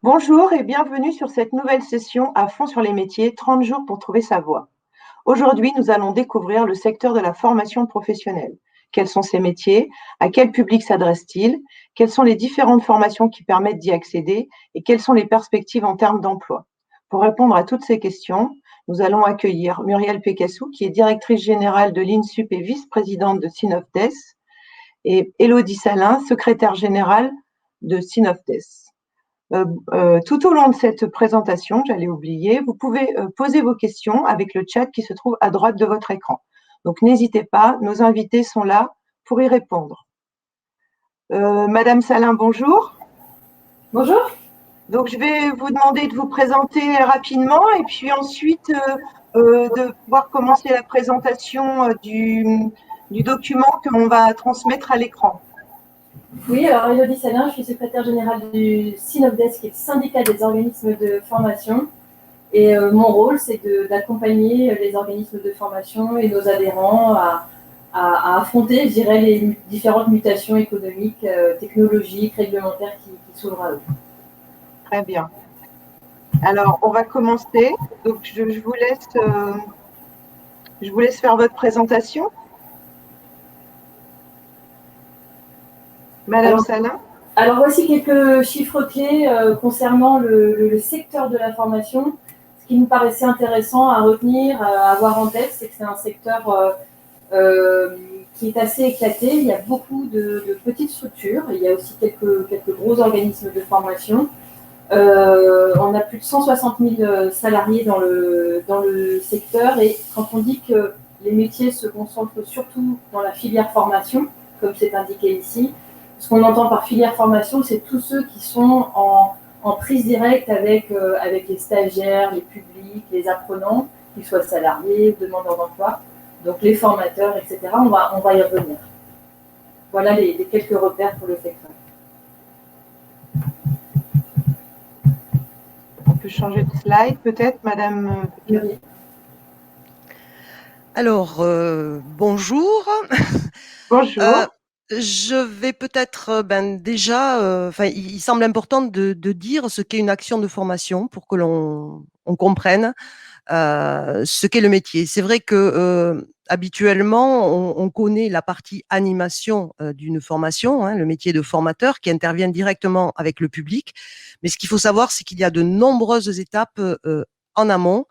Bonjour et bienvenue sur cette nouvelle session à fond sur les métiers, 30 jours pour trouver sa voie. Aujourd'hui, nous allons découvrir le secteur de la formation professionnelle. Quels sont ces métiers? À quel public s'adressent-ils? Quelles sont les différentes formations qui permettent d'y accéder? Et quelles sont les perspectives en termes d'emploi? Pour répondre à toutes ces questions, nous allons accueillir Muriel Pécassou, qui est directrice générale de l'INSUP et vice-présidente de Synofdes, et Élodie Salin, secrétaire générale de Synofdes. Tout au long de cette présentation, j'allais oublier, vous pouvez poser vos questions avec le chat qui se trouve à droite de votre écran. Donc n'hésitez pas, nos invités sont là pour y répondre. Madame Salin, bonjour. Bonjour. Donc je vais vous demander de vous présenter rapidement et puis ensuite de pouvoir commencer la présentation du document que l'on va transmettre à l'écran. Oui, alors Élodie Salin, je suis secrétaire générale du Synofdes, qui est le syndicat des organismes de formation. Et mon rôle, c'est d'accompagner les organismes de formation et nos adhérents à affronter, je dirais, les différentes mutations économiques, technologiques, réglementaires qui s'ouvrent à eux. Très bien. Alors, on va commencer. Donc, je vous laisse faire votre présentation. Madame Salin. Alors, voici quelques chiffres clés concernant le secteur de la formation. Ce qui nous paraissait intéressant à retenir, à avoir en tête, c'est que c'est un secteur qui est assez éclaté. Il y a beaucoup de petites structures. Il y a aussi quelques gros organismes de formation. On a plus de 160 000 salariés dans le secteur. Et quand on dit que les métiers se concentrent surtout dans la filière formation, comme c'est indiqué ici, ce qu'on entend par filière formation, c'est tous ceux qui sont en prise directe avec les stagiaires, les publics, les apprenants, qu'ils soient salariés, demandeurs d'emploi, donc les formateurs, etc. On va y revenir. Voilà les quelques repères pour le secteur. On peut changer de slide peut-être, Madame Muriel. Alors, bonjour. Bonjour. Je vais peut-être déjà, il semble important de dire ce qu'est une action de formation pour que l'on comprenne ce qu'est le métier. C'est vrai que habituellement, on connaît la partie animation d'une formation, le métier de formateur qui intervient directement avec le public. Mais ce qu'il faut savoir, c'est qu'il y a de nombreuses étapes en amont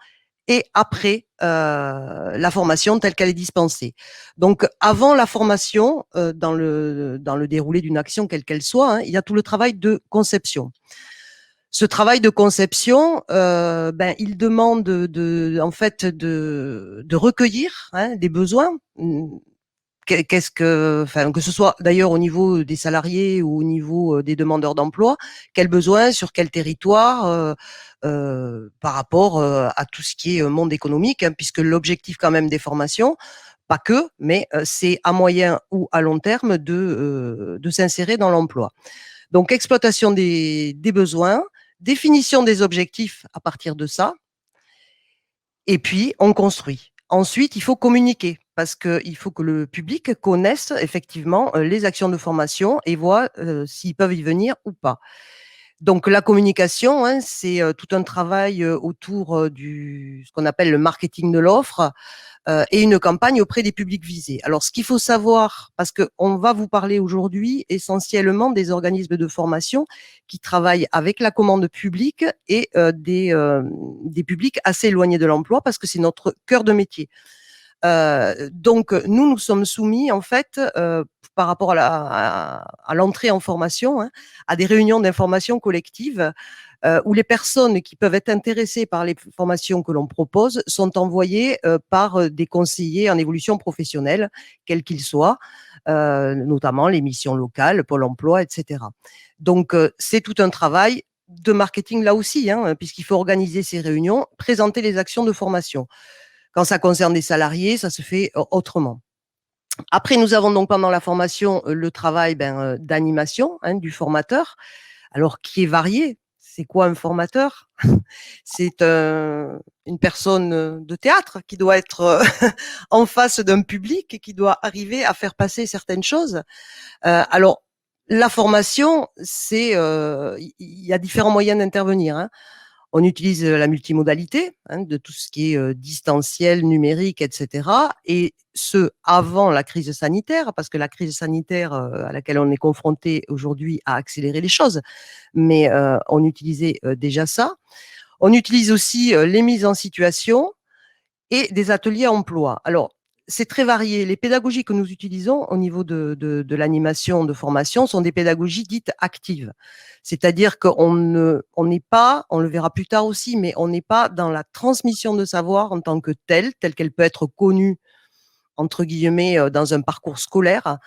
et après la formation telle qu'elle est dispensée. Donc, avant la formation, dans le déroulé d'une action quelle qu'elle soit, il y a tout le travail de conception. Ce travail de conception, il demande de recueillir des besoins. Que ce soit d'ailleurs au niveau des salariés ou au niveau des demandeurs d'emploi, quels besoins sur quel territoire par rapport à tout ce qui est monde économique, puisque l'objectif quand même des formations, pas que, mais c'est à moyen ou à long terme de s'insérer dans l'emploi. Donc exploitation des besoins, définition des objectifs à partir de ça, et puis on construit. Ensuite, il faut communiquer parce qu'il faut que le public connaisse effectivement les actions de formation et voit s'ils peuvent y venir ou pas. Donc la communication, c'est tout un travail autour ce qu'on appelle le marketing de l'offre et une campagne auprès des publics visés. Alors ce qu'il faut savoir, parce qu'on va vous parler aujourd'hui essentiellement des organismes de formation qui travaillent avec la commande publique et des publics assez éloignés de l'emploi, parce que c'est notre cœur de métier. Donc nous sommes soumis en fait par rapport à l'entrée en formation à des réunions d'information collective où les personnes qui peuvent être intéressées par les formations que l'on propose sont envoyées par des conseillers en évolution professionnelle, quels qu'ils soient, notamment les missions locales, Pôle emploi, etc. Donc c'est tout un travail de marketing là aussi, puisqu'il faut organiser ces réunions, présenter les actions de formation. Quand ça concerne des salariés, ça se fait autrement. Après, nous avons donc pendant la formation le travail d'animation du formateur, alors qui est varié. C'est quoi un formateur? C'est une personne de théâtre qui doit être en face d'un public et qui doit arriver à faire passer certaines choses. Alors, la formation, il y a différents moyens d'intervenir, hein. On utilise la multimodalité, hein, de tout ce qui est distanciel, numérique, etc. Et ce, avant la crise sanitaire, parce que la crise sanitaire à laquelle on est confronté aujourd'hui a accéléré les choses, mais on utilisait déjà ça. On utilise aussi les mises en situation et des ateliers emploi. Alors, c'est très varié. Les pédagogies que nous utilisons au niveau de l'animation de formation sont des pédagogies dites actives. C'est-à-dire on n'est pas, on le verra plus tard aussi, mais on n'est pas dans la transmission de savoir en tant que telle qu'elle peut être connue entre guillemets, dans un parcours scolaire,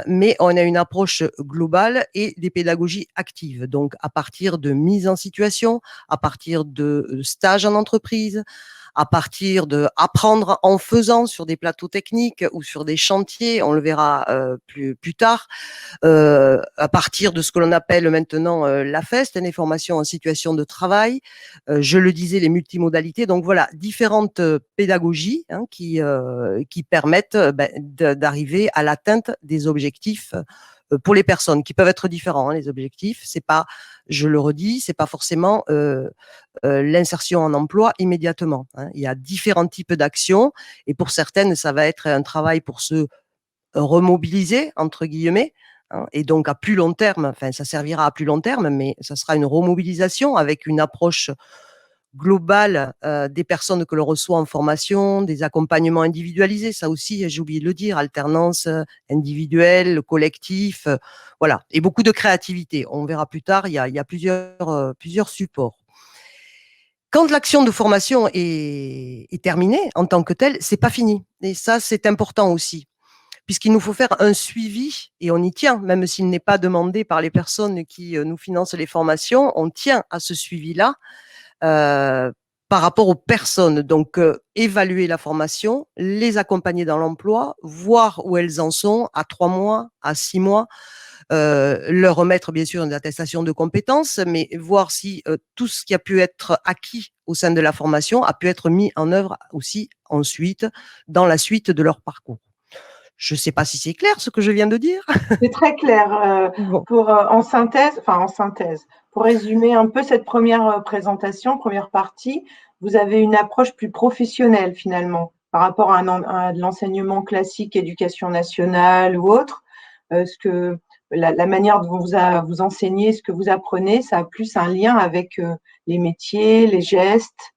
mais on a une approche globale et des pédagogies actives. Donc, à partir de mise en situation, à partir de stages en entreprise, à partir de apprendre en faisant sur des plateaux techniques ou sur des chantiers, on le verra plus tard, à partir de ce que l'on appelle maintenant la FEST, les formations en situation de travail, je le disais, les multimodalités. Donc voilà, différentes pédagogies hein, qui permettent d'arriver à l'atteinte des objectifs pour les personnes, qui peuvent être différents. Hein, les objectifs, c'est pas, je le redis, c'est pas forcément l'insertion en emploi immédiatement. Hein. Il y a différents types d'actions et pour certaines, ça va être un travail pour se remobiliser entre guillemets. Hein, et donc à plus long terme, enfin ça servira à plus long terme, mais ça sera une remobilisation avec une approche globale des personnes que l'on reçoit en formation, des accompagnements individualisés, ça aussi j'ai oublié de le dire, alternance individuelle, collectif, voilà, et beaucoup de créativité. On verra plus tard, il y a plusieurs supports. Quand l'action de formation est terminée en tant que telle, c'est pas fini. Et ça, c'est important aussi, puisqu'il nous faut faire un suivi, et on y tient, même s'il n'est pas demandé par les personnes qui nous financent les formations, on tient à ce suivi-là par rapport aux personnes. Donc, évaluer la formation, les accompagner dans l'emploi, voir où elles en sont à 3 mois, à 6 mois, leur remettre bien sûr une attestation de compétences, mais voir si tout ce qui a pu être acquis au sein de la formation a pu être mis en œuvre aussi ensuite dans la suite de leur parcours. Je ne sais pas si c'est clair ce que je viens de dire. C'est très clair. Bon. En synthèse, pour résumer un peu cette première présentation, première partie, vous avez une approche plus professionnelle finalement par rapport à de l'enseignement classique, éducation nationale ou autre. La manière dont vous enseignez, ce que vous apprenez, ça a plus un lien avec les métiers, les gestes,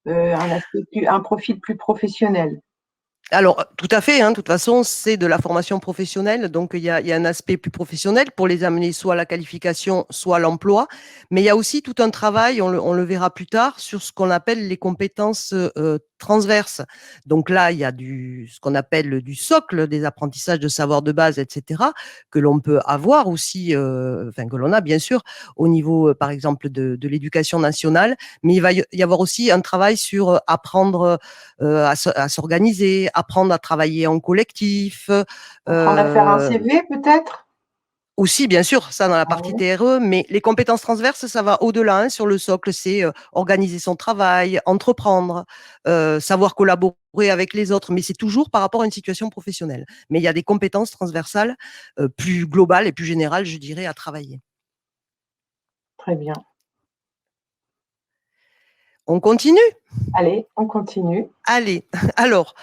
un profil plus professionnel. Alors, tout à fait. Hein, de toute façon, c'est de la formation professionnelle. Donc, il y a un aspect plus professionnel pour les amener soit à la qualification, soit à l'emploi. Mais il y a aussi tout un travail, on le verra plus tard, sur ce qu'on appelle les compétences transverses. Donc là, il y a ce qu'on appelle du socle, des apprentissages de savoir de base, etc., que l'on peut avoir aussi, que l'on a bien sûr au niveau, par exemple, de l'éducation nationale. Mais il va y avoir aussi un travail sur apprendre à s'organiser, apprendre à travailler en collectif. Apprendre à faire un CV peut-être? Aussi, bien sûr, ça dans la partie TRE, mais les compétences transverses, ça va au-delà. Hein, sur le socle, c'est organiser son travail, entreprendre, savoir collaborer avec les autres, mais c'est toujours par rapport à une situation professionnelle. Mais il y a des compétences transversales plus globales et plus générales, je dirais, à travailler. Très bien. On continue? Allez, on continue. Allez, alors,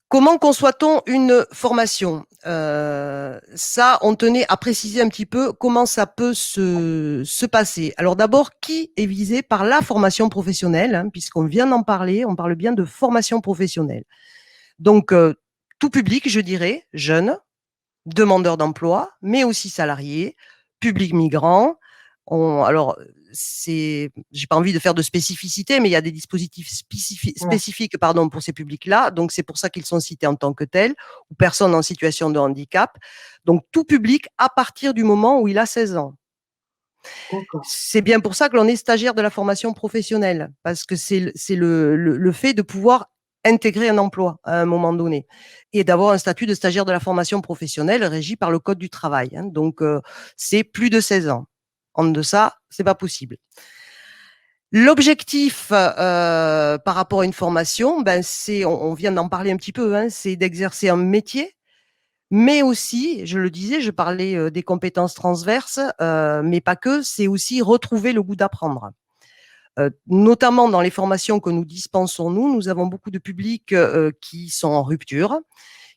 comment conçoit-on une formation? Ça, on tenait à préciser un petit peu comment ça peut se passer. Alors d'abord, qui est visé par la formation professionnelle, hein, puisqu'on vient d'en parler, on parle bien de formation professionnelle. Donc, tout public, je dirais, jeunes, demandeurs d'emploi, mais aussi salariés, public migrant. Alors, j'ai pas envie de faire de spécificité, mais il y a des dispositifs spécifiques pour ces publics-là. Donc, c'est pour ça qu'ils sont cités en tant que tels, ou personnes en situation de handicap. Donc, tout public à partir du moment où il a 16 ans. C'est bien pour ça que l'on est stagiaire de la formation professionnelle, parce que c'est le fait de pouvoir intégrer un emploi à un moment donné et d'avoir un statut de stagiaire de la formation professionnelle régi par le Code du travail. Hein. Donc, c'est plus de 16 ans. En deçà, c'est pas possible. L'objectif par rapport à une formation, ben on vient d'en parler un petit peu, hein, c'est d'exercer un métier, mais aussi, je le disais, je parlais des compétences transverses, mais pas que, c'est aussi retrouver le goût d'apprendre. Notamment dans les formations que nous dispensons, nous avons beaucoup de publics qui sont en rupture,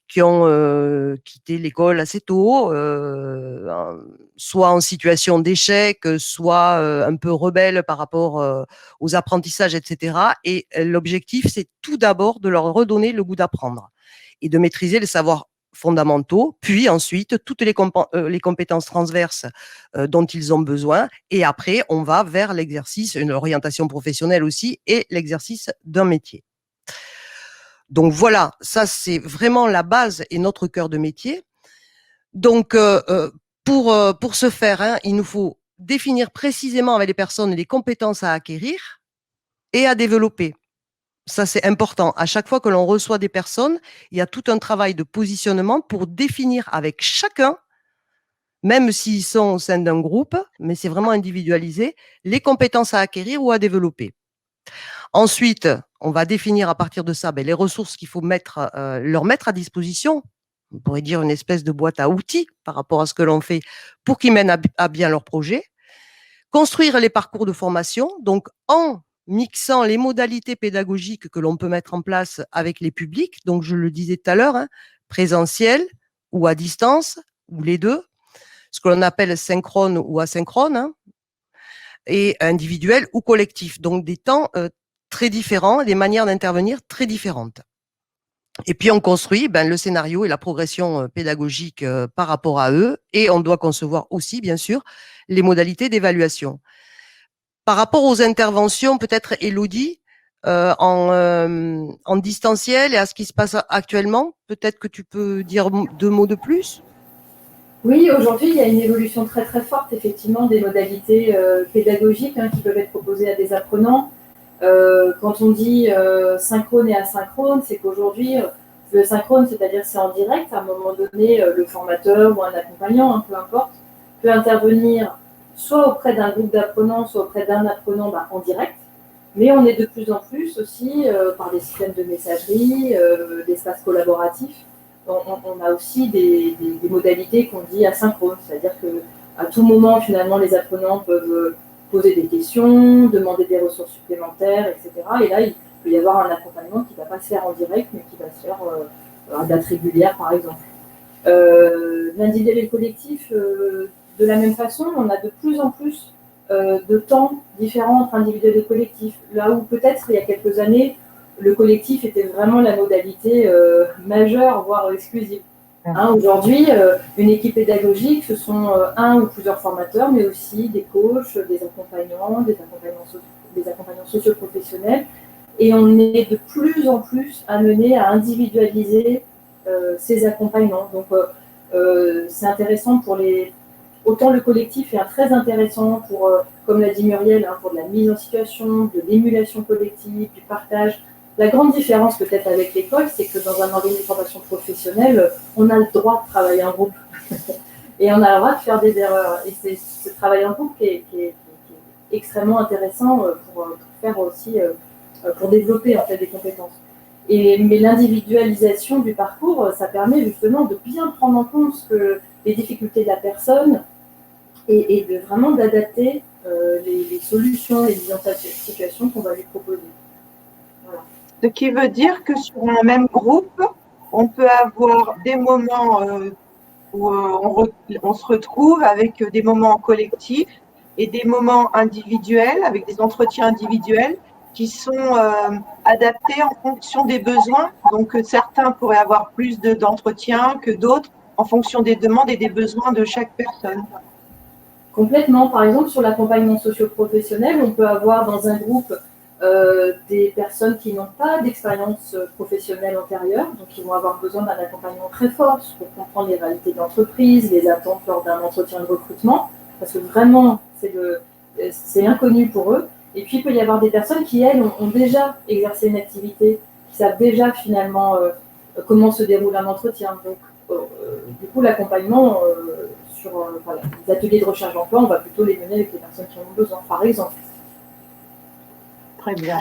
qui ont quitté l'école assez tôt, soit en situation d'échec, soit un peu rebelles par rapport aux apprentissages, etc. Et l'objectif, c'est tout d'abord de leur redonner le goût d'apprendre et de maîtriser les savoirs fondamentaux, puis ensuite toutes les compétences transverses dont ils ont besoin. Et après, on va vers l'exercice, une orientation professionnelle aussi, et l'exercice d'un métier. Donc voilà, ça c'est vraiment la base et notre cœur de métier. Donc pour ce faire, hein, il nous faut définir précisément avec les personnes les compétences à acquérir et à développer. Ça c'est important. À chaque fois que l'on reçoit des personnes, il y a tout un travail de positionnement pour définir avec chacun, même s'ils sont au sein d'un groupe, mais c'est vraiment individualisé, les compétences à acquérir ou à développer. Ensuite, on va définir à partir de ça les ressources qu'il faut leur mettre à disposition. On pourrait dire une espèce de boîte à outils par rapport à ce que l'on fait pour qu'ils mènent à bien leur projet. Construire les parcours de formation, donc en mixant les modalités pédagogiques que l'on peut mettre en place avec les publics, donc je le disais tout à l'heure, hein, présentiel ou à distance, ou les deux, ce que l'on appelle synchrone ou asynchrone, hein, et individuel ou collectif, donc des temps très différents, des manières d'intervenir très différentes. Et puis on construit le scénario et la progression pédagogique par rapport à eux, et on doit concevoir aussi, bien sûr, les modalités d'évaluation. Par rapport aux interventions, peut-être Élodie, en distanciel et à ce qui se passe actuellement, peut-être que tu peux dire 2 mots de plus? Oui, aujourd'hui, il y a une évolution très très forte, effectivement, des modalités pédagogiques qui peuvent être proposées à des apprenants. Quand on dit synchrone et asynchrone, c'est qu'aujourd'hui, le synchrone, c'est-à-dire c'est en direct, à un moment donné, le formateur ou un accompagnant, peu importe, peut intervenir soit auprès d'un groupe d'apprenants, soit auprès d'un apprenant en direct. Mais on est de plus en plus aussi, par des systèmes de messagerie, d'espaces collaboratifs, on a aussi des modalités qu'on dit asynchrones, c'est-à-dire qu'à tout moment, finalement, les apprenants peuvent poser des questions, demander des ressources supplémentaires, etc. Et là, il peut y avoir un accompagnement qui ne va pas se faire en direct, mais qui va se faire à date régulière, par exemple. L'individuel et le collectif, de la même façon, on a de plus en plus de temps différents entre individuel et collectif. Là où peut-être, il y a quelques années, le collectif était vraiment la modalité majeure, voire exclusive. Aujourd'hui, une équipe pédagogique, ce sont un ou plusieurs formateurs, mais aussi des coachs, des accompagnants socio-professionnels. Et on est de plus en plus amené à individualiser ces accompagnements. Donc, c'est intéressant pour les... Autant le collectif est très intéressant pour, comme l'a dit Muriel, pour de la mise en situation, de l'émulation collective, du partage. La grande différence peut-être avec l'école, c'est que dans un organisme de formation professionnelle, on a le droit de travailler en groupe. Et on a le droit de faire des erreurs. Et c'est ce travail en groupe qui est extrêmement intéressant pour faire aussi, pour développer en fait des compétences. Mais l'individualisation du parcours, ça permet justement de bien prendre en compte les difficultés de la personne et de vraiment d'adapter les solutions, les mises en situation qu'on va lui proposer. Voilà. Ce qui veut dire que sur un même groupe, on peut avoir des moments où on se retrouve avec des moments collectifs et des moments individuels, avec des entretiens individuels qui sont adaptés en fonction des besoins. Donc, certains pourraient avoir plus d'entretiens que d'autres en fonction des demandes et des besoins de chaque personne. Complètement. Par exemple, sur l'accompagnement socio-professionnel, on peut avoir dans un groupe des personnes qui n'ont pas d'expérience professionnelle antérieure, donc qui vont avoir besoin d'un accompagnement très fort pour comprendre les réalités de l'entreprise, les attentes lors d'un entretien de recrutement, parce que vraiment, c'est inconnu pour eux. Et puis, il peut y avoir des personnes qui, elles, ont déjà exercé une activité, qui savent déjà finalement comment se déroule un entretien. Donc, du coup, l'accompagnement sur les ateliers de recherche d'emploi, on va plutôt les mener avec les personnes qui en ont besoin, par exemple. Très bien.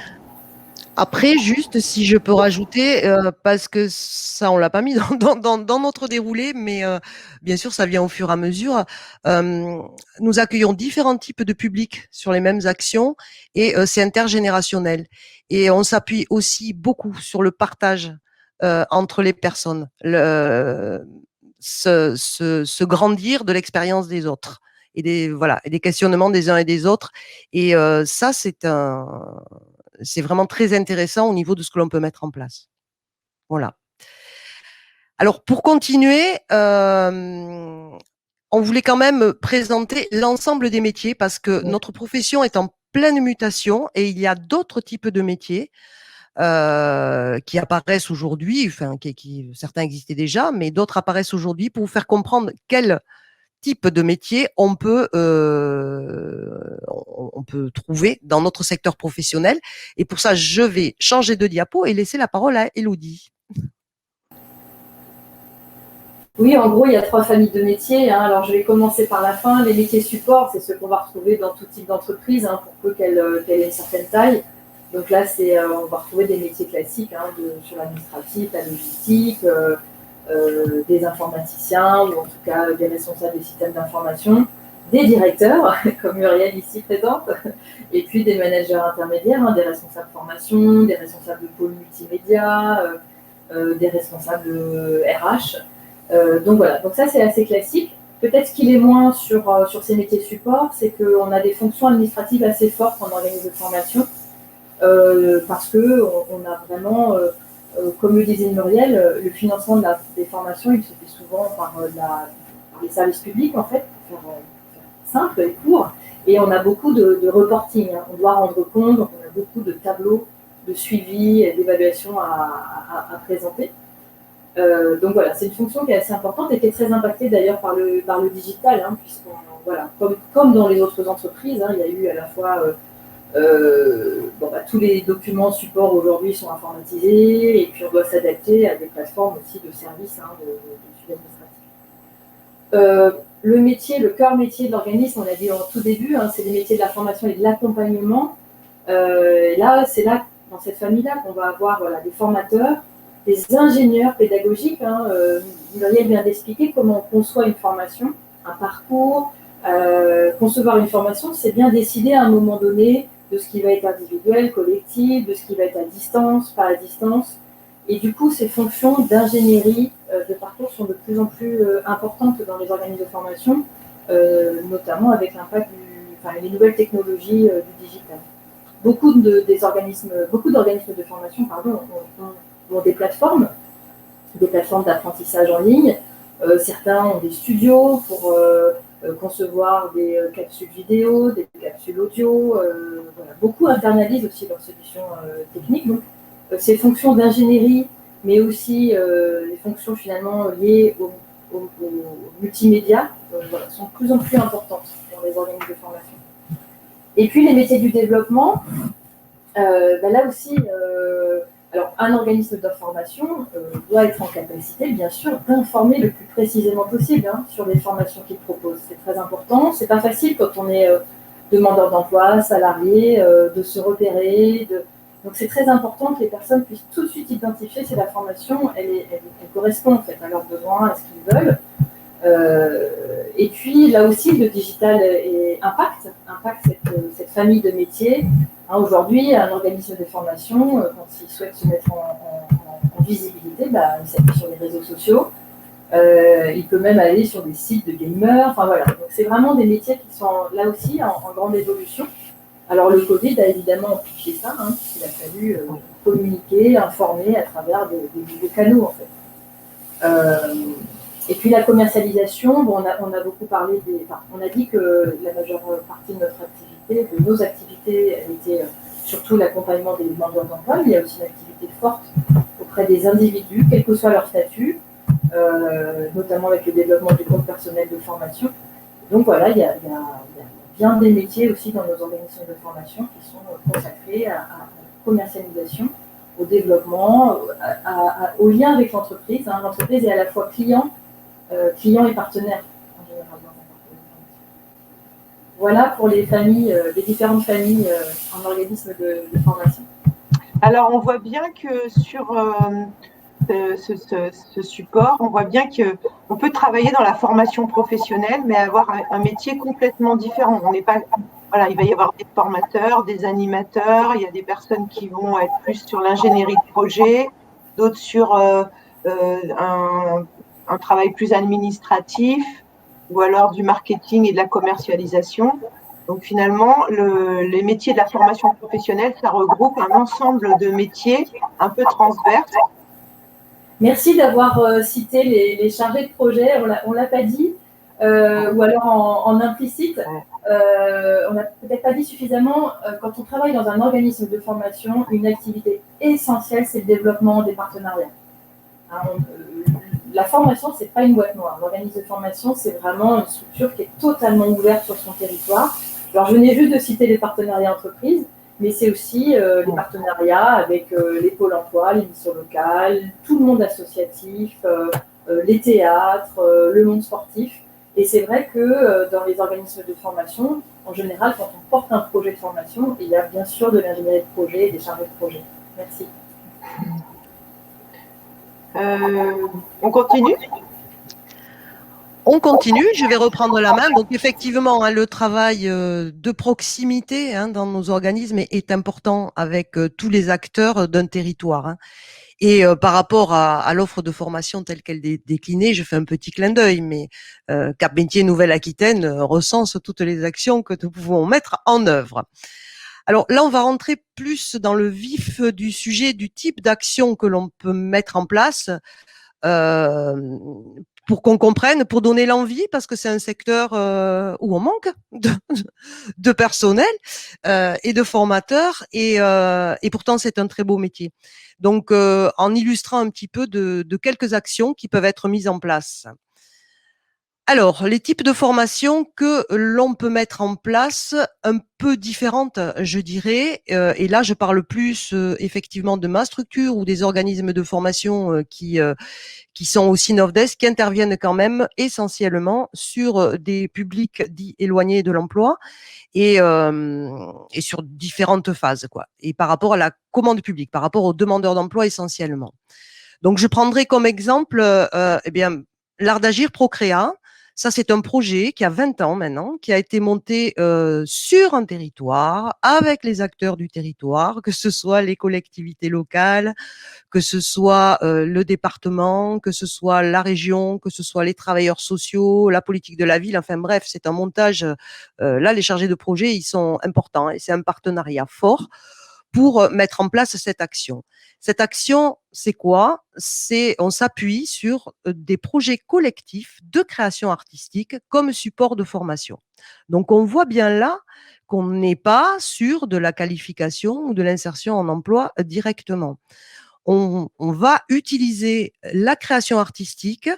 Après, juste si je peux rajouter, parce que ça, on l'a pas mis dans notre déroulé, mais bien sûr, ça vient au fur et à mesure. Nous accueillons différents types de publics sur les mêmes actions et c'est intergénérationnel. Et on s'appuie aussi beaucoup sur le partage entre les personnes, se grandir de l'expérience des autres et des questionnements des uns et des autres. Et ça, c'est vraiment très intéressant au niveau de ce que l'on peut mettre en place. Voilà. Alors, pour continuer, on voulait quand même présenter l'ensemble des métiers parce que notre profession est en pleine mutation et il y a d'autres types de métiers qui apparaissent aujourd'hui, enfin, certains existaient déjà, mais d'autres apparaissent aujourd'hui pour vous faire comprendre quel type de métier on peut trouver dans notre secteur professionnel. Et pour ça, je vais changer de diapo et laisser la parole à Élodie. Oui, en gros, il y a 3 familles de métiers. Alors, je vais commencer par la fin. Les métiers support, c'est ceux qu'on va retrouver dans tout type d'entreprise, pour peu qu'elle ait une certaine taille. Donc là, on va retrouver des métiers classiques sur l'administratif, la logistique, des informaticiens ou en tout cas des responsables des systèmes d'information, des directeurs, comme Muriel ici présente, et puis des managers intermédiaires, des responsables formation, des responsables de pôle multimédia, des responsables RH. Donc voilà, donc ça c'est assez classique. Peut-être ce qu'il est moins sur ces métiers support, c'est qu'on a des fonctions administratives assez fortes en organisme de formation, parce qu'on a vraiment, comme le disait Muriel, le financement des formations, il se fait souvent par les services publics, en fait, pour faire simple et court. Et on a beaucoup de reporting. On doit rendre compte, donc on a beaucoup de tableaux de suivi et d'évaluation à présenter. Donc voilà, c'est une fonction qui est assez importante et qui est très impactée d'ailleurs par le digital, voilà, comme dans les autres entreprises, il y a eu à la fois tous les documents support aujourd'hui sont informatisés et puis on doit s'adapter à des plateformes aussi de services de suivi administratif. Le cœur métier de l'organisme, on l'a dit au tout début, c'est les métiers de la formation et de l'accompagnement. Là, c'est là, dans cette famille-là, qu'on va avoir des formateurs, des ingénieurs pédagogiques. Muriel vient d'expliquer comment on conçoit une formation, un parcours. Concevoir une formation, c'est bien décider à un moment donné de ce qui va être individuel, collectif, de ce qui va être à distance, pas à distance. Et du coup, ces fonctions d'ingénierie de parcours sont de plus en plus importantes dans les organismes de formation, notamment avec l'impact les nouvelles technologies du digital. Beaucoup d'organismes de formation ont des plateformes d'apprentissage en ligne. Certains ont des studios pour concevoir des capsules vidéo, des capsules audio. Voilà. Beaucoup internalisent aussi leurs solutions techniques. Donc, ces fonctions d'ingénierie, mais aussi les fonctions finalement liées au multimédia, sont de plus en plus importantes dans les organismes de formation. Et puis les métiers du développement, là aussi, alors un organisme de formation doit être en capacité, bien sûr, d'informer le plus précisément possible sur les formations qu'il propose. C'est très important. C'est pas facile quand on est demandeur d'emploi, salarié, de se repérer. Donc c'est très important que les personnes puissent tout de suite identifier si la formation elle correspond en fait à leurs besoins, à ce qu'ils veulent. Et puis là aussi, le digital impacte cette famille de métiers. Aujourd'hui, un organisme de formation, quand il souhaite se mettre en visibilité, il s'appuie sur les réseaux sociaux. Il peut même aller sur des sites de gamers. Enfin voilà, donc c'est vraiment des métiers qui sont là aussi en grande évolution. Alors le Covid a évidemment amplifié ça, puisqu'il a fallu communiquer, informer à travers des nouveaux canaux en fait. Et puis la commercialisation, on a beaucoup parlé on a dit que la majeure partie de nos activités, elle était surtout l'accompagnement des demandeurs d'emploi, mais il y a aussi une activité forte auprès des individus, quel que soit leur statut, notamment avec le développement du compte personnel de formation. Donc voilà, il y a bien des métiers aussi dans nos organismes de formation qui sont consacrés à la commercialisation, au développement, au lien avec l'entreprise. L'entreprise est à la fois client et partenaire en général. Voilà pour les familles, les différentes familles en organisme de formation. Alors, on voit bien que sur ce support, on voit bien qu'on peut travailler dans la formation professionnelle, mais avoir un métier complètement différent. On n'est pas, voilà, il va y avoir des formateurs, des animateurs, il y a des personnes qui vont être plus sur l'ingénierie de projet, d'autres sur un travail plus administratif, ou alors du marketing et de la commercialisation. Donc finalement, les métiers de la formation professionnelle, ça regroupe un ensemble de métiers un peu transverses. Merci d'avoir cité les chargés de projet, on l'a pas dit, ou alors en implicite. On n'a peut-être pas dit suffisamment, quand on travaille dans un organisme de formation, une activité essentielle, c'est le développement des partenariats. La formation, c'est pas une boîte noire. L'organisme de formation, c'est vraiment une structure qui est totalement ouverte sur son territoire. Alors, je venais juste de citer les partenariats entreprises, mais c'est aussi les partenariats avec les pôles emploi, les missions locales, tout le monde associatif, les théâtres, le monde sportif. Et c'est vrai que dans les organismes de formation, en général, quand on porte un projet de formation, il y a bien sûr de l'ingénierie de projet et des chargés de projet. Merci. On continue ? On continue, je vais reprendre la main. Donc effectivement, hein, le travail de proximité dans nos organismes est important avec tous les acteurs d'un territoire. Hein. Et par rapport à l'offre de formation telle qu'elle est déclinée, je fais un petit clin d'œil, mais Cap Métiers Nouvelle-Aquitaine recense toutes les actions que nous pouvons mettre en œuvre. Alors là, on va rentrer plus dans le vif du sujet, du type d'action que l'on peut mettre en place pour qu'on comprenne, pour donner l'envie, parce que c'est un secteur où on manque de personnel et de formateurs, et pourtant c'est un très beau métier. Donc, en illustrant un petit peu de quelques actions qui peuvent être mises en place. Alors, les types de formations que l'on peut mettre en place, un peu différentes, je dirais. Et là, je parle plus effectivement de ma structure ou des organismes de formation qui sont aussi Novdesk, qui interviennent quand même essentiellement sur des publics dits éloignés de l'emploi et sur différentes phases, quoi. Et par rapport à la commande publique, par rapport aux demandeurs d'emploi essentiellement. Donc, je prendrai comme exemple, eh bien, l'Art d'Agir Procréa. Ça, c'est un projet qui a 20 ans maintenant, qui a été monté sur un territoire, avec les acteurs du territoire, que ce soit les collectivités locales, que ce soit le département, que ce soit la région, que ce soit les travailleurs sociaux, la politique de la ville. Enfin bref, c'est un montage. Là, les chargés de projet, ils sont importants et c'est un partenariat fort pour mettre en place cette action. Cette action, c'est quoi? On s'appuie sur des projets collectifs de création artistique comme support de formation. Donc, on voit bien là qu'on n'est pas sur de la qualification ou de l'insertion en emploi directement. On va utiliser la création artistique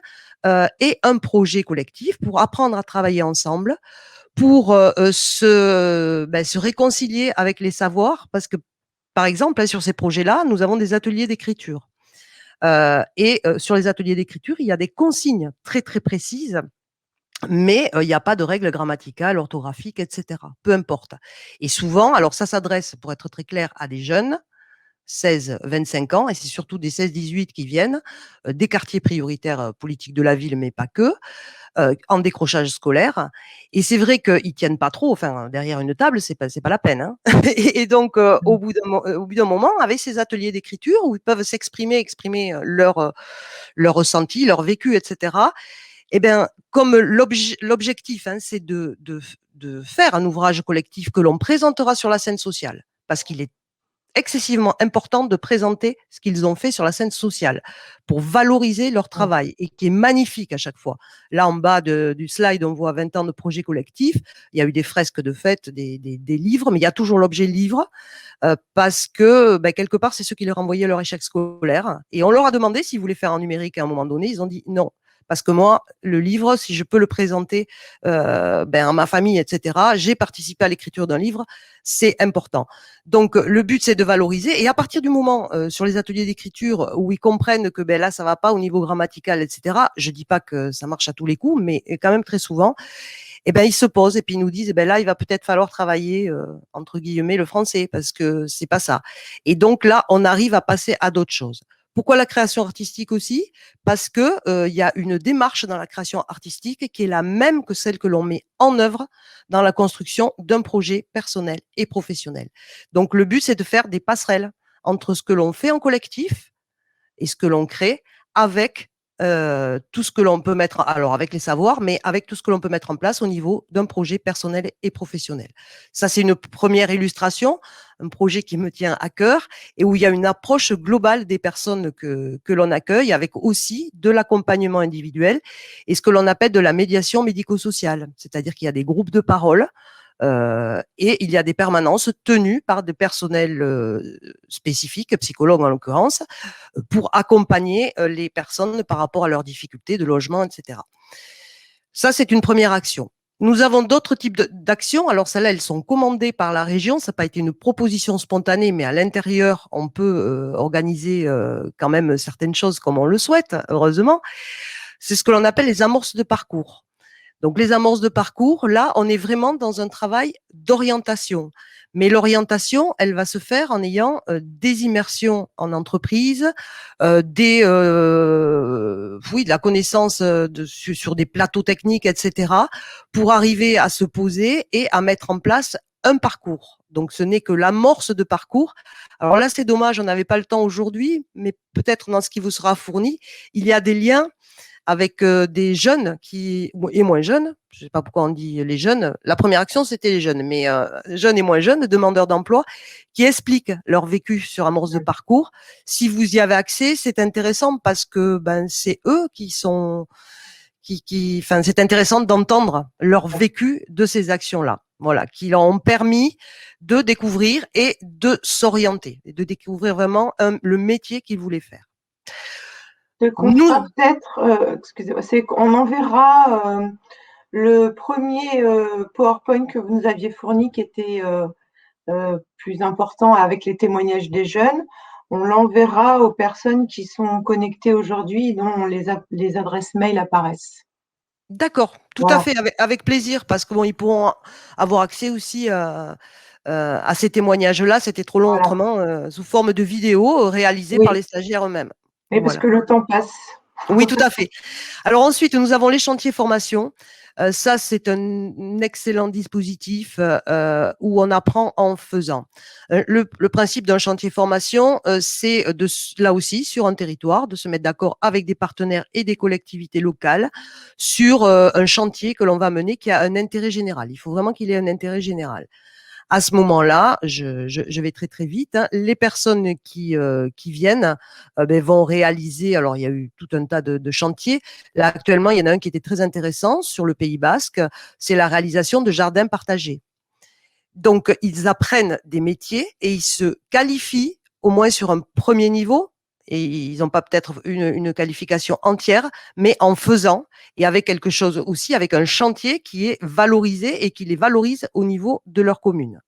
et un projet collectif pour apprendre à travailler ensemble, pour se réconcilier avec les savoirs, parce que par exemple, sur ces projets-là, nous avons des ateliers d'écriture. Et sur les ateliers d'écriture, il y a des consignes très, très précises, mais il n'y a pas de règles grammaticales, orthographiques, etc. Peu importe. Et souvent, alors ça s'adresse, pour être très clair, à des jeunes, 16-25 ans, et c'est surtout des 16-18 qui viennent, des quartiers prioritaires politiques de la ville, mais pas que, en décrochage scolaire. Et c'est vrai qu'ils tiennent pas trop, enfin, derrière une table, c'est pas la peine. Hein. Et donc, au bout d'un moment, avec ces ateliers d'écriture où ils peuvent exprimer leur ressenti, leur vécu, etc. Eh bien, comme l'objectif, c'est de faire un ouvrage collectif que l'on présentera sur la scène sociale, parce qu'il est excessivement important de présenter ce qu'ils ont fait sur la scène sociale pour valoriser leur travail et qui est magnifique à chaque fois. Là, en bas du slide, on voit 20 ans de projet collectif. Il y a eu des fresques de fête, des livres, mais il y a toujours l'objet livre parce que quelque part, c'est ceux qui leur envoyaient leur échec scolaire. Et on leur a demandé s'ils voulaient faire en numérique à un moment donné. Ils ont dit non. Parce que moi, le livre, si je peux le présenter à ma famille, etc., j'ai participé à l'écriture d'un livre, c'est important. Donc, le but, c'est de valoriser. Et à partir du moment, sur les ateliers d'écriture, où ils comprennent que là, ça va pas au niveau grammatical, etc., je dis pas que ça marche à tous les coups, mais quand même très souvent, eh ben ils se posent et puis ils nous disent, eh ben là, il va peut-être falloir travailler entre guillemets le français parce que c'est pas ça. Et donc là, on arrive à passer à d'autres choses. Pourquoi la création artistique aussi? Parce que il y a une démarche dans la création artistique qui est la même que celle que l'on met en œuvre dans la construction d'un projet personnel et professionnel. Donc le but, c'est de faire des passerelles entre ce que l'on fait en collectif et ce que l'on crée avec tout ce que l'on peut mettre, alors avec les savoirs, mais avec tout ce que l'on peut mettre en place au niveau d'un projet personnel et professionnel. Ça, c'est une première illustration, un projet qui me tient à cœur et où il y a une approche globale des personnes que l'on accueille, avec aussi de l'accompagnement individuel et ce que l'on appelle de la médiation médico-sociale. C'est-à-dire qu'il y a des groupes de parole et il y a des permanences tenues par des personnels spécifiques, psychologues en l'occurrence, pour accompagner les personnes par rapport à leurs difficultés de logement, etc. Ça, c'est une première action. Nous avons d'autres types d'actions. Alors, celles-là, elles sont commandées par la région. Ça n'a pas été une proposition spontanée, mais à l'intérieur, on peut organiser quand même certaines choses comme on le souhaite, heureusement. C'est ce que l'on appelle les amorces de parcours. Donc, les amorces de parcours, là, on est vraiment dans un travail d'orientation. Mais l'orientation, elle va se faire en ayant des immersions en entreprise, de la connaissance sur des plateaux techniques, etc., pour arriver à se poser et à mettre en place un parcours. Donc, ce n'est que l'amorce de parcours. Alors là, c'est dommage, on n'avait pas le temps aujourd'hui, mais peut-être dans ce qui vous sera fourni, il y a des liens avec des jeunes et moins jeunes, je ne sais pas pourquoi on dit les jeunes, la première action c'était les jeunes, mais jeunes et moins jeunes, demandeurs d'emploi, qui expliquent leur vécu sur Amorce de parcours. Si vous y avez accès, c'est intéressant parce que c'est eux enfin c'est intéressant d'entendre leur vécu de ces actions-là, voilà, qui leur ont permis de découvrir et de s'orienter, et de découvrir vraiment le métier qu'ils voulaient faire. Ce qu'on fera peut-être, excusez-moi, c'est qu'on enverra le premier PowerPoint que vous nous aviez fourni, qui était plus important avec les témoignages des jeunes. On l'enverra aux personnes qui sont connectées aujourd'hui, dont les adresses mail apparaissent. D'accord, tout à fait, avec plaisir, parce que ils pourront avoir accès aussi à ces témoignages-là. C'était trop long autrement, sous forme de vidéos réalisées par les stagiaires eux-mêmes. Oui, parce que le temps passe. Oui, tout à fait. Alors ensuite, nous avons les chantiers formation. Ça, c'est un excellent dispositif où on apprend en faisant. Le principe d'un chantier formation, c'est là aussi, sur un territoire, de se mettre d'accord avec des partenaires et des collectivités locales sur un chantier que l'on va mener qui a un intérêt général. Il faut vraiment qu'il ait un intérêt général. À ce moment-là, je vais très très vite. Les personnes qui viennent vont réaliser. Alors, il y a eu tout un tas de chantiers. Là, actuellement, il y en a un qui était très intéressant sur le Pays Basque. C'est la réalisation de jardins partagés. Donc, ils apprennent des métiers et ils se qualifient au moins sur un premier niveau. Et ils n'ont pas peut-être une qualification entière, mais en faisant et avec quelque chose aussi, avec un chantier qui est valorisé et qui les valorise au niveau de leur commune.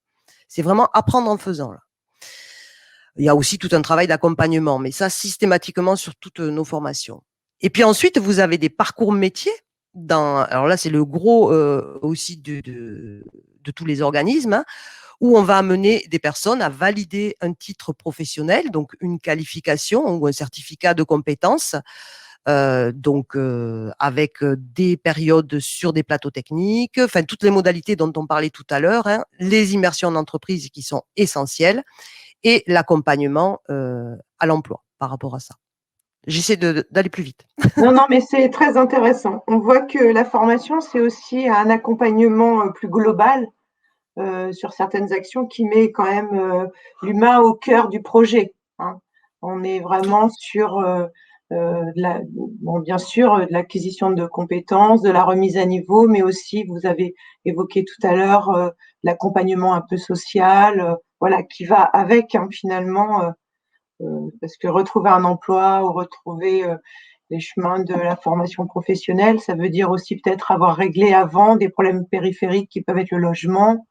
C'est vraiment apprendre en faisant, là. Il y a aussi tout un travail d'accompagnement, mais ça systématiquement sur toutes nos formations. Et puis ensuite, vous avez des parcours métiers. Alors là, c'est le gros aussi de tous les organismes, où on va amener des personnes à valider un titre professionnel, donc une qualification ou un certificat de compétences, avec des périodes sur des plateaux techniques, enfin toutes les modalités dont on parlait tout à l'heure, les immersions en entreprise qui sont essentielles et l'accompagnement à l'emploi par rapport à ça. J'essaie d'aller plus vite. Non, non, mais c'est très intéressant. On voit que la formation, c'est aussi un accompagnement plus global sur certaines actions qui met quand même l'humain au cœur du projet. On est vraiment sur, bien sûr, de l'acquisition de compétences, de la remise à niveau, mais aussi, vous avez évoqué tout à l'heure, l'accompagnement un peu social, voilà, qui va avec finalement, parce que retrouver un emploi ou retrouver les chemins de la formation professionnelle, ça veut dire aussi peut-être avoir réglé avant des problèmes périphériques qui peuvent être le logement.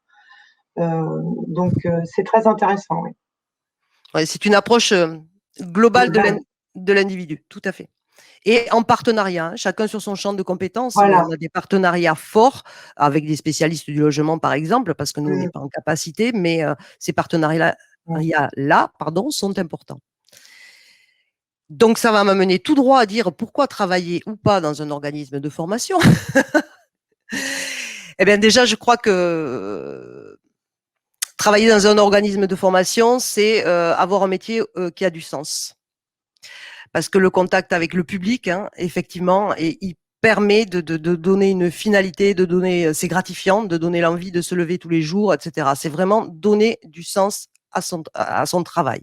Donc, c'est très intéressant. Oui. Ouais, c'est une approche globale de l'individu, tout à fait. Et en partenariat, hein, chacun sur son champ de compétences, mais Voilà. on a des partenariats forts avec des spécialistes du logement, par exemple, parce que nous, on n'est Mmh. pas en capacité, mais ces partenariats-là, pardon, sont importants. Donc, ça va m'amener tout droit à dire pourquoi travailler ou pas dans un organisme de formation. Eh bien, déjà, je crois que travailler dans un organisme de formation, c'est avoir un métier qui a du sens. Parce que le contact avec le public, hein, effectivement, il permet de donner une finalité, de donner, c'est gratifiant, de donner l'envie de se lever tous les jours, etc. C'est vraiment donner du sens à son travail.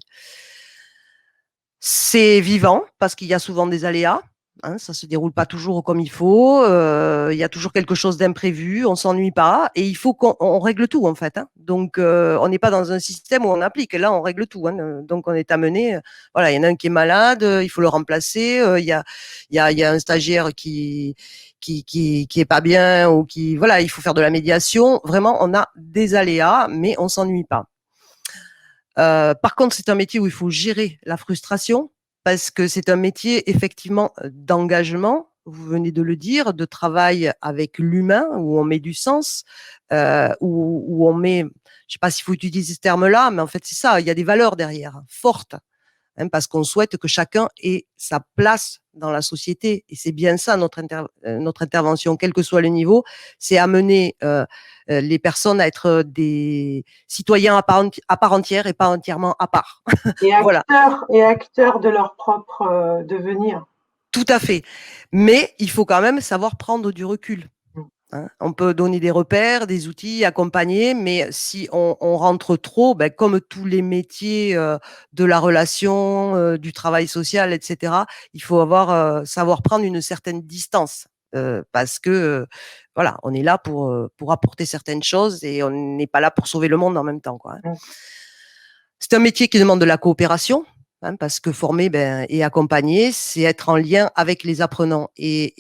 C'est vivant parce qu'il y a souvent des aléas. Hein, ça se déroule pas toujours comme il faut. Il y a toujours quelque chose d'imprévu. On s'ennuie pas et il faut qu'on règle tout en fait. Hein. Donc on n'est pas dans un système où on applique. Là, on règle tout. Hein. Donc on est amené. Voilà, il y en a un qui est malade, il faut le remplacer. Il y a un stagiaire qui est pas bien ou qui voilà, il faut faire de la médiation. Vraiment, on a des aléas, mais on s'ennuie pas. Par contre, c'est un métier où il faut gérer la frustration parce que c'est un métier effectivement d'engagement. Vous venez de le dire, de travail avec l'humain où on met du sens, où on met, je sais pas s'il faut utiliser ce terme-là, mais en fait c'est ça. Il y a des valeurs derrière, fortes, hein, parce qu'on souhaite que chacun ait sa place dans la société. Et c'est bien ça notre intervention, quel que soit le niveau, c'est amener les personnes à être des citoyens à part entière et pas entièrement à part. Et Voilà, acteurs de leur propre devenir. tout à fait. Mais il faut quand même savoir prendre du recul. Hein. On peut donner des repères, des outils, accompagner, mais si on rentre trop, ben, comme tous les métiers de la relation, du travail social, etc., il faut savoir prendre une certaine distance parce que voilà, on est là pour apporter certaines choses et on n'est pas là pour sauver le monde en même temps, quoi. Hein. C'est un métier qui demande de la coopération. Hein, parce que former et accompagner, c'est être en lien avec les apprenants. Et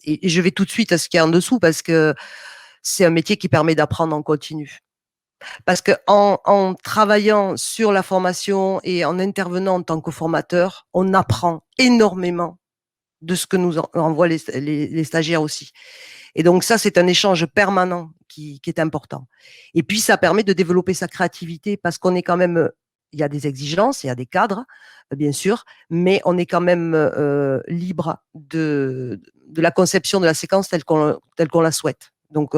je vais tout de suite à ce qu'il y a en dessous parce que c'est un métier qui permet d'apprendre en continu. Parce que en travaillant sur la formation et en intervenant en tant que formateur, on apprend énormément de ce que nous envoient les stagiaires aussi. Et donc ça, c'est un échange permanent qui est important. Et puis, ça permet de développer sa créativité parce qu'on est quand même, il y a des exigences, il y a des cadres, bien sûr, mais on est quand même libre de la conception de la séquence telle qu'on la souhaite. Donc,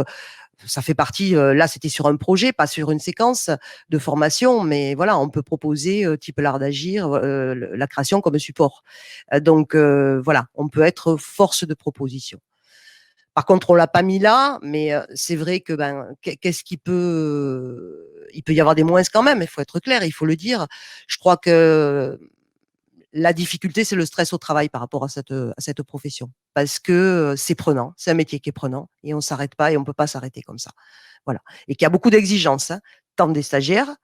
ça fait partie, là c'était sur un projet, pas sur une séquence de formation, mais voilà, on peut proposer, type l'art d'agir, la création comme support. Donc voilà, on peut être force de proposition. Par contre, on l'a pas mis là, mais c'est vrai que qu'est-ce qui peut, il peut y avoir des moins quand même. Il faut être clair, il faut le dire. Je crois que la difficulté, c'est le stress au travail par rapport à cette profession, parce que c'est prenant, c'est un métier qui est prenant et on s'arrête pas et on peut pas s'arrêter comme ça. Voilà, et qu'il y a beaucoup d'exigences, hein, tant des stagiaires,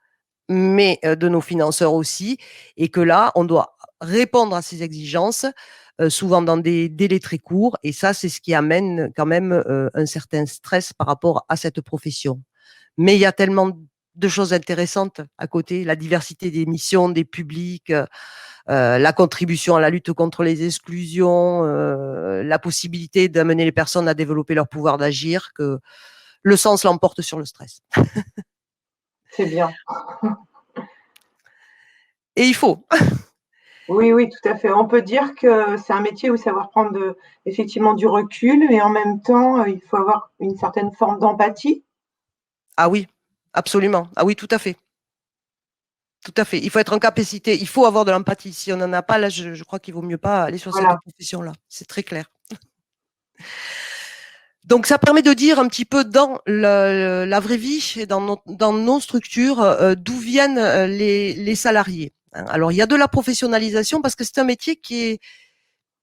mais de nos financeurs aussi, et que là, on doit répondre à ces exigences souvent dans des délais très courts. Et ça, c'est ce qui amène quand même un certain stress par rapport à cette profession. Mais il y a tellement de choses intéressantes à côté, la diversité des missions, des publics, la contribution à la lutte contre les exclusions, la possibilité d'amener les personnes à développer leur pouvoir d'agir, que le sens l'emporte sur le stress. C'est bien. Et il faut. Oui, oui, tout à fait. On peut dire que c'est un métier où savoir prendre effectivement du recul et en même temps, il faut avoir une certaine forme d'empathie. Ah oui, absolument. Ah oui, tout à fait. Tout à fait. Il faut être en capacité, il faut avoir de l'empathie. Si on n'en a pas, là, je crois qu'il vaut mieux pas aller sur cette Voilà. profession-là. C'est très clair. Donc, ça permet de dire un petit peu dans la vraie vie et dans nos structures d'où viennent les salariés. Hein. Alors, il y a de la professionnalisation parce que c'est un métier qui est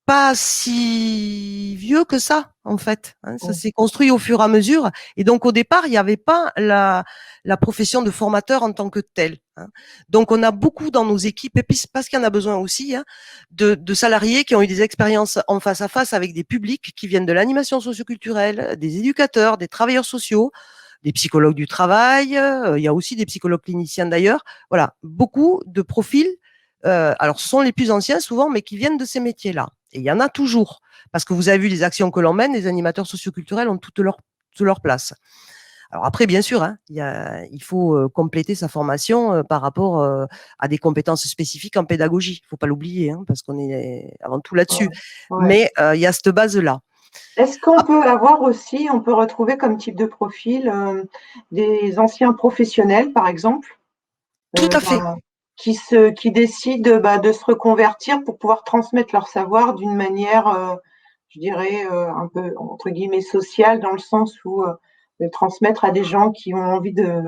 pas si vieux que ça, en fait. Hein. Ça s'est construit au fur et à mesure. Et donc, au départ, il n'y avait pas la profession de formateur en tant que telle. Hein. Donc, on a beaucoup dans nos équipes, et puis parce qu'il y en a besoin aussi, hein, de salariés qui ont eu des expériences en face à face avec des publics qui viennent de l'animation socioculturelle, des éducateurs, des travailleurs sociaux, des psychologues du travail. Il y a aussi des psychologues cliniciens d'ailleurs. Voilà, beaucoup de profils. Alors, ce sont les plus anciens souvent, mais qui viennent de ces métiers-là. Et il y en a toujours. Parce que vous avez vu les actions que l'on mène, les animateurs socioculturels ont toute leur place. Alors après, bien sûr, hein, il faut compléter sa formation par rapport à des compétences spécifiques en pédagogie. Il ne faut pas l'oublier, hein, parce qu'on est avant tout là-dessus. Ouais. Mais il y a cette base-là. Est-ce qu'on peut avoir aussi, on peut retrouver comme type de profil des anciens professionnels, par exemple, Tout à fait. qui décident de se reconvertir pour pouvoir transmettre leur savoir d'une manière, je dirais, un peu, entre guillemets, sociale, dans le sens où de transmettre à des gens qui ont envie de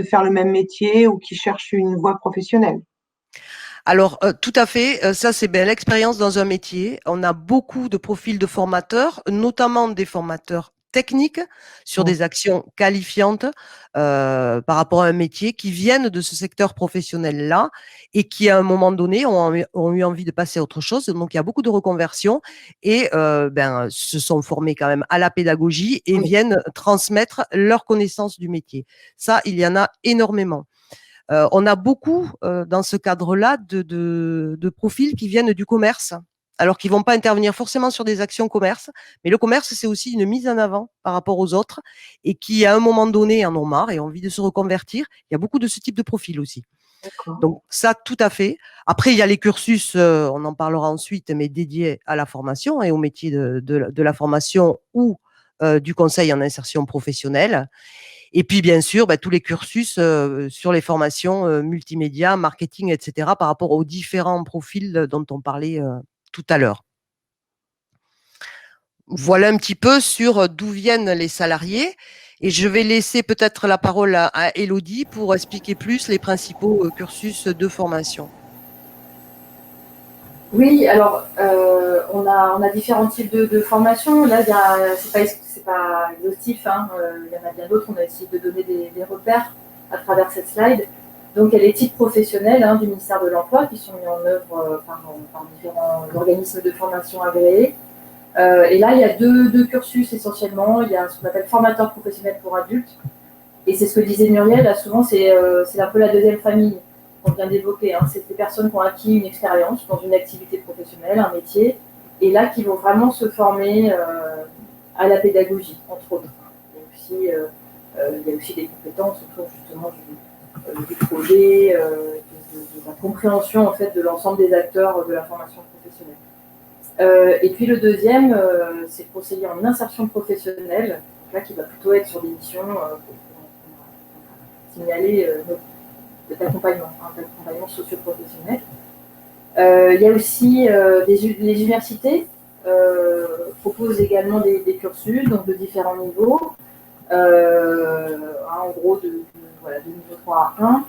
faire le même métier ou qui cherchent une voie professionnelle. Alors, tout à fait. Ça, c'est bien l'expérience dans un métier. On a beaucoup de profils de formateurs, notamment des formateurs techniques sur des actions qualifiantes par rapport à un métier qui viennent de ce secteur professionnel-là et qui, à un moment donné, ont eu envie de passer à autre chose. Donc, il y a beaucoup de reconversions et se sont formés quand même à la pédagogie et viennent transmettre leur connaissance du métier. Ça, il y en a énormément. On a beaucoup, dans ce cadre-là, de profils qui viennent du commerce, alors qu'ils ne vont pas intervenir forcément sur des actions commerce, mais le commerce, c'est aussi une mise en avant par rapport aux autres, et qui, à un moment donné, en ont marre et ont envie de se reconvertir. Il y a beaucoup de ce type de profil aussi. Donc ça, tout à fait. Après, il y a les cursus, on en parlera ensuite, mais dédiés à la formation et au métier de la formation ou du conseil en insertion professionnelle. Et puis, bien sûr, tous les cursus sur les formations multimédia, marketing, etc., par rapport aux différents profils dont on parlait tout à l'heure. Voilà un petit peu sur d'où viennent les salariés. Et je vais laisser peut-être la parole à Élodie pour expliquer plus les principaux cursus de formation. Oui, alors on a différents types de formations. Là, c'est pas exhaustif, hein. Il y en a bien d'autres. On a essayé de donner des repères à travers cette slide. Donc, il y a les types professionnels du ministère de l'Emploi qui sont mis en œuvre par différents organismes de formation agréés. Et là, il y a deux cursus essentiellement. Il y a ce qu'on appelle formateur professionnel pour adultes. Et c'est ce que disait Muriel, là, souvent, c'est un peu la deuxième famille qu'on vient d'évoquer. C'est des personnes qui ont acquis une expérience dans une activité professionnelle, un métier, et là, qui vont vraiment se former à la pédagogie, entre autres. Il y a aussi des compétences autour, justement, du projet, de la compréhension, en fait, de l'ensemble des acteurs de la formation professionnelle. Et puis, le deuxième, c'est le conseiller en insertion professionnelle, là, qui va plutôt être sur des missions signaler d'accompagnement socio-professionnel. Il y a aussi les universités proposent également des cursus donc de différents niveaux, en gros de niveau 3 à 1.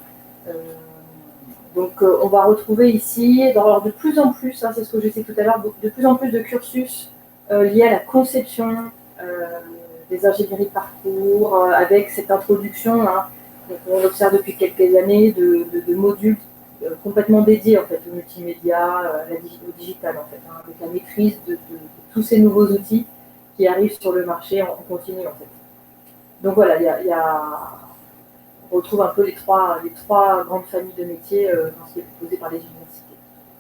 Donc on va retrouver ici, de plus en plus, c'est ce que je disais tout à l'heure, de plus en plus de cursus liés à la conception des ingénieries de parcours, avec cette introduction. Donc, on observe depuis quelques années de modules complètement dédiés en fait, au multimédia, au digital, en fait, avec la maîtrise de tous ces nouveaux outils qui arrivent sur le marché en continu. En fait. Donc voilà, on retrouve un peu les trois grandes familles de métiers dans ce qui est proposé par les universités.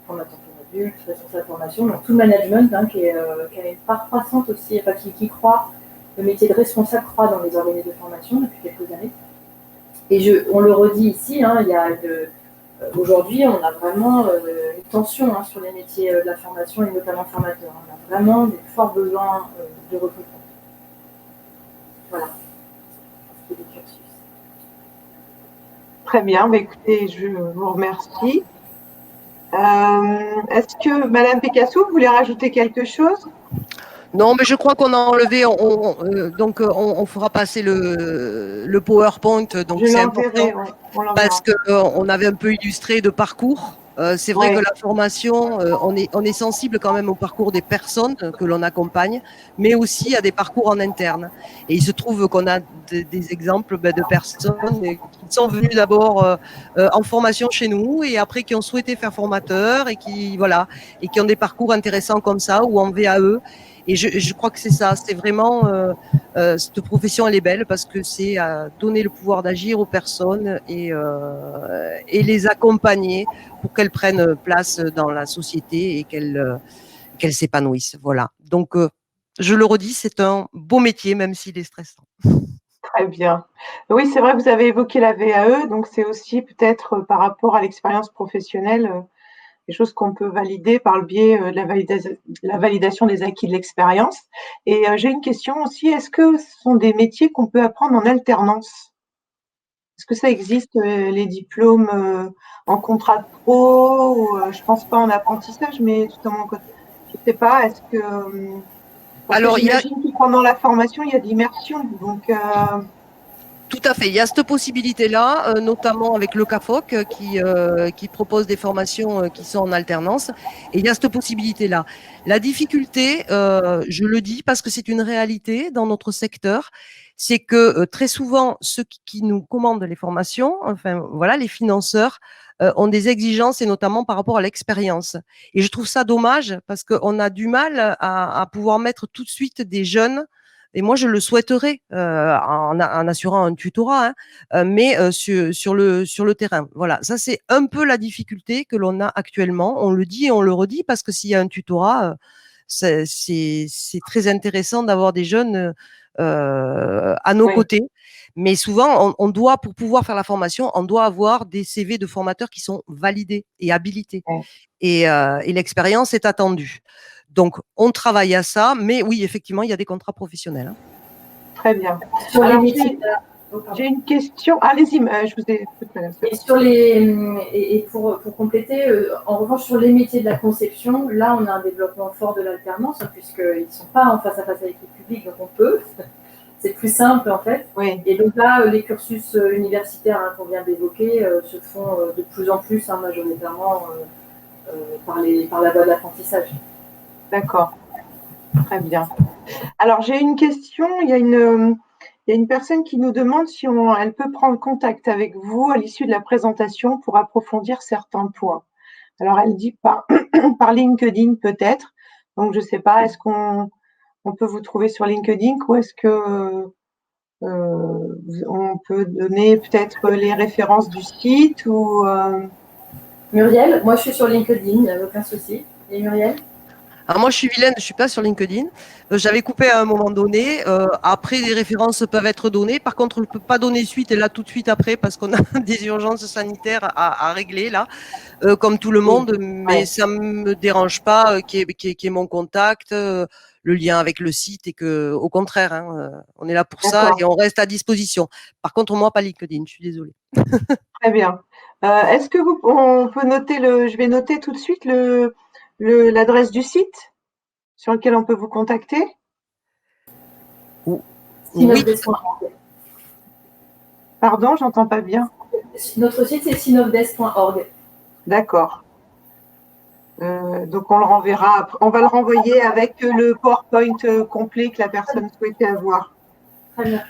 Formateur pour adultes, responsable de formation, donc tout le management qui a une part croissante aussi, enfin, qui croît, le métier de responsable croît dans les organismes de formation depuis quelques années. Et on le redit ici, aujourd'hui, on a vraiment une tension sur les métiers de la formation et notamment formateurs. On a vraiment des forts besoins de recrutement. Voilà. Très bien, écoutez, je vous remercie. Est-ce que Madame Picasso, vous voulez rajouter quelque chose ? Non, mais je crois qu'on a enlevé, donc on fera passer le PowerPoint, donc c'est important parce qu'on avait un peu illustré de parcours. C'est vrai que la formation, on est sensible quand même au parcours des personnes que l'on accompagne, mais aussi à des parcours en interne. Et il se trouve qu'on a des exemples de personnes qui sont venues d'abord en formation chez nous et après qui ont souhaité faire formateur et qui ont des parcours intéressants comme ça ou en VAE. Et je crois que c'est ça, c'est vraiment Cette profession, elle est belle parce que c'est donner le pouvoir d'agir aux personnes et les accompagner pour qu'elles prennent place dans la société et qu'elles s'épanouissent. Voilà. Donc, je le redis, c'est un beau métier, même s'il est stressant. Très bien. Oui, c'est vrai que vous avez évoqué la VAE, donc c'est aussi peut-être par rapport à l'expérience professionnelle, des choses qu'on peut valider par le biais de la validation des acquis de l'expérience. Et j'ai une question aussi, est-ce que ce sont des métiers qu'on peut apprendre en alternance? Est-ce que ça existe, les diplômes en contrat de pro ou je pense pas en apprentissage, mais tout en côté, je sais pas, est-ce que parce que Alors, il y a j'imagine que pendant la formation, il y a de l'immersion, donc tout à fait. Il y a cette possibilité-là, notamment avec le CAFOC qui propose des formations qui sont en alternance. Et il y a cette possibilité-là. La difficulté, je le dis parce que c'est une réalité dans notre secteur, c'est que très souvent ceux qui nous commandent les formations, enfin voilà, les financeurs, ont des exigences et notamment par rapport à l'expérience. Et je trouve ça dommage parce qu'on a du mal à pouvoir mettre tout de suite des jeunes. Et moi, je le souhaiterais en assurant un tutorat, hein, mais sur le terrain. Voilà, ça c'est un peu la difficulté que l'on a actuellement. On le dit et on le redit parce que s'il y a un tutorat, c'est très intéressant d'avoir des jeunes à nos oui, côtés. Mais souvent, on doit, pour pouvoir faire la formation, on doit avoir des CV de formateurs qui sont validés et habilités. ouais, Et l'expérience est attendue. Donc, on travaille à ça, mais oui, effectivement, il y a des contrats professionnels. Hein. très bien. Sur les Alors métiers j'ai une question. Allez-y, je vous écoute, madame. et pour compléter, en revanche, sur les métiers de la conception, là, on a un développement fort de l'alternance, hein, puisqu'ils ne sont pas en face à face avec le public, donc on peut. C'est plus simple, en fait. Oui, Et donc là, les cursus universitaires qu'on vient d'évoquer se font de plus en plus, hein, majoritairement, par la voie de l'apprentissage. d'accord, très bien. Alors j'ai une question. Il y a une personne qui nous demande si elle peut prendre contact avec vous à l'issue de la présentation pour approfondir certains points. Alors elle dit par LinkedIn peut-être. Donc je ne sais pas, est-ce qu'on peut vous trouver sur LinkedIn ou est-ce que on peut donner peut-être les références du site ou Muriel, moi je suis sur LinkedIn, il n'y a aucun souci. Et Muriel? Alors moi, je suis vilaine, je suis pas sur LinkedIn. J'avais coupé à un moment donné. Après, des références peuvent être données. Par contre, on ne peut pas donner suite et là tout de suite après parce qu'on a des urgences sanitaires à régler là, comme tout le oui, monde. Mais ouais, ça me dérange pas qu'il y ait mon contact, le lien avec le site et que, au contraire, hein, on est là pour ça d'accord, et on reste à disposition. Par contre, moi, pas LinkedIn. Je suis désolée. très bien. Est-ce que on peut noter je vais noter tout de suite l'adresse du site sur lequel on peut vous contacter. Oui, Sinovdes.org. Pardon, j'entends pas bien. Notre site c'est sinovdes.org. D'accord. Donc on le renverra après. On va le renvoyer avec le PowerPoint complet que la personne souhaitait avoir. Très bien.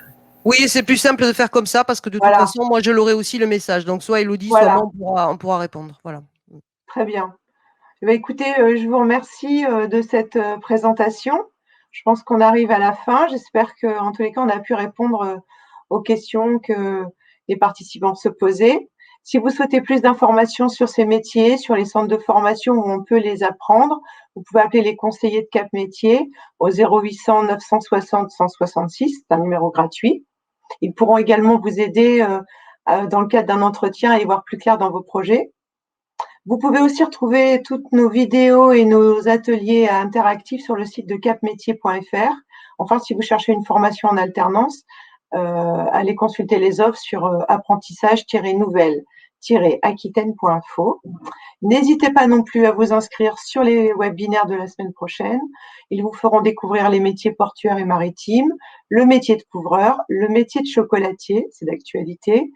oui, c'est plus simple de faire comme ça parce que de toute Voilà, façon, moi, je l'aurai aussi le message. Donc, soit Elodie, soit moi, voilà, on pourra répondre. Voilà. très bien. Eh bien, écoutez, je vous remercie de cette présentation. Je pense qu'on arrive à la fin. J'espère qu'en tous les cas, on a pu répondre aux questions que les participants se posaient. Si vous souhaitez plus d'informations sur ces métiers, sur les centres de formation où on peut les apprendre, vous pouvez appeler les conseillers de Cap Métier au 0800 960 166, c'est un numéro gratuit. Ils pourront également vous aider dans le cadre d'un entretien à y voir plus clair dans vos projets. Vous pouvez aussi retrouver toutes nos vidéos et nos ateliers interactifs sur le site de capmétier.fr. Enfin, si vous cherchez une formation en alternance, allez consulter les offres sur apprentissage-nouvelle-aquitaine.info. N'hésitez pas non plus à vous inscrire sur les webinaires de la semaine prochaine. Ils vous feront découvrir les métiers portuaires et maritimes, le métier de couvreur, le métier de chocolatier, c'est d'actualité,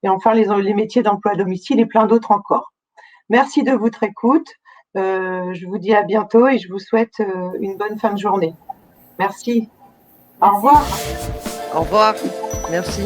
et enfin les métiers d'emploi à domicile et plein d'autres encore. Merci de votre écoute. Je vous dis à bientôt et je vous souhaite une bonne fin de journée. Merci. Au revoir. Au revoir. Merci.